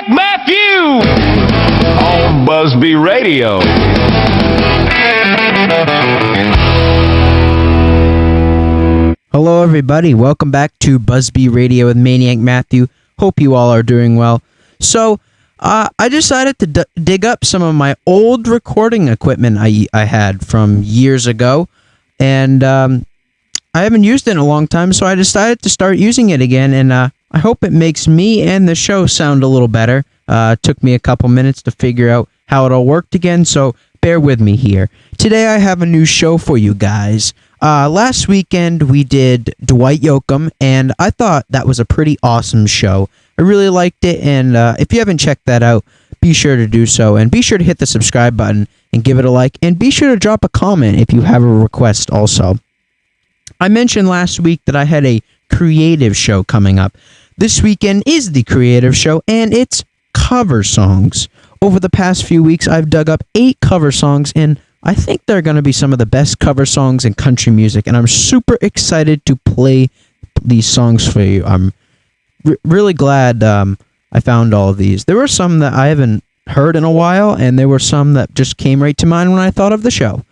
Maniac Matthew on Busby Radio. Hello, everybody. Welcome back to Busby Radio with Maniac Matthew. Hope you all are doing well. So, I decided to dig up some of my old recording equipment I had from years ago, and I haven't used it in a long time, so I decided to start using it again, and I hope it makes me and the show sound a little better. It took me a couple minutes to figure out how it all worked again, so bear with me here. Today I have a new show for you guys. Last weekend we did Dwight Yoakam, and I thought that was a pretty awesome show. I really liked it, and if you haven't checked that out, be sure to do so, and be sure to hit the subscribe button and give it a like, and be sure to drop a comment if you have a request also. I mentioned last week that I had a creative show coming up. This weekend is the creative show, and it's cover songs. Over the past few weeks, I've dug up 8 cover songs, and I think they're going to be some of the best cover songs in country music, and I'm super excited to play these songs for you. I'm really glad I found all of these. There were some that I haven't heard in a while, and there were some that just came right to mind when I thought of the show.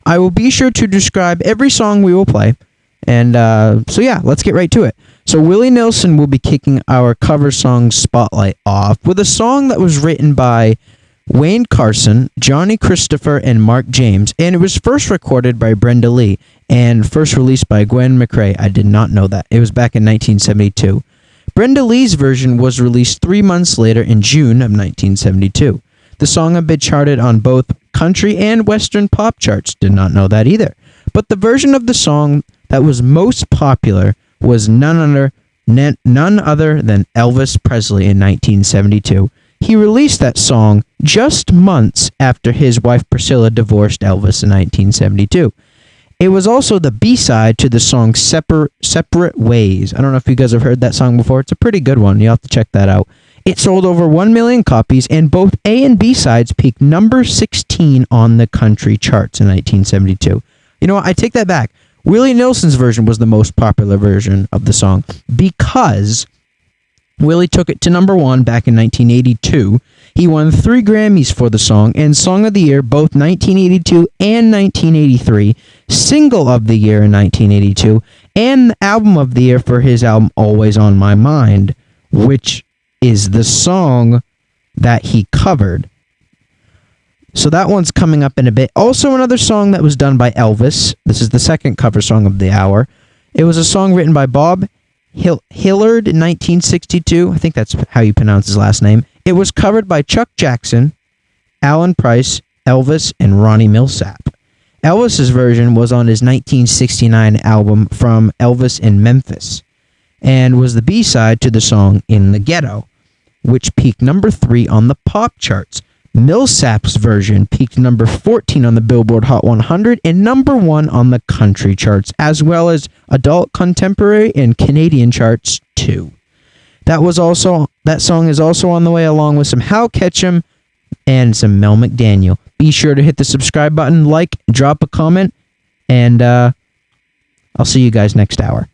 I will be sure to describe every song we will play, and so yeah, let's get right to it. So Willie Nelson will be kicking our cover song spotlight off with a song that was written by Wayne Carson, Johnny Christopher, and Mark James, and it was first recorded by Brenda Lee and first released by Gwen McCrae. I did not know that. It was back in 1972. Brenda Lee's version was released 3 months later in June of 1972. The song had been charted on both country and western pop charts. Did not know that either. But the version of the song that was most popular was none other than Elvis Presley in 1972. He released that song just months after his wife Priscilla divorced Elvis in 1972. It was also the B-side to the song Separate Ways. I don't know if you guys have heard that song before. It's a pretty good one. You'll have to check that out. It sold over 1 million copies, and both A and B sides peaked number 16 on the country charts in 1972. You know what? I take that back. Willie Nelson's version was the most popular version of the song because Willie took it to number 1 back in 1982. He won 3 Grammys for the song, and Song of the Year both 1982 and 1983, Single of the Year in 1982, and Album of the Year for his album Always on My Mind, which is the song that he covered. So that one's coming up in a bit. Also another song that was done by Elvis. This is the second cover song of the hour. It was a song written by Bob Hilliard in 1962. I think that's how you pronounce his last name. It was covered by Chuck Jackson, Alan Price, Elvis, and Ronnie Milsap. Elvis's version was on his 1969 album From Elvis in Memphis and was the B-side to the song In the Ghetto, which peaked number 3 on the pop charts. Millsap's version peaked number 14 on the Billboard Hot 100 and number 1 on the country charts, as well as adult, contemporary, and Canadian charts too. That song is also on the way, along with some Hal Ketchum and some Mel McDaniel. Be sure to hit the subscribe button, like, drop a comment, and I'll see you guys next hour.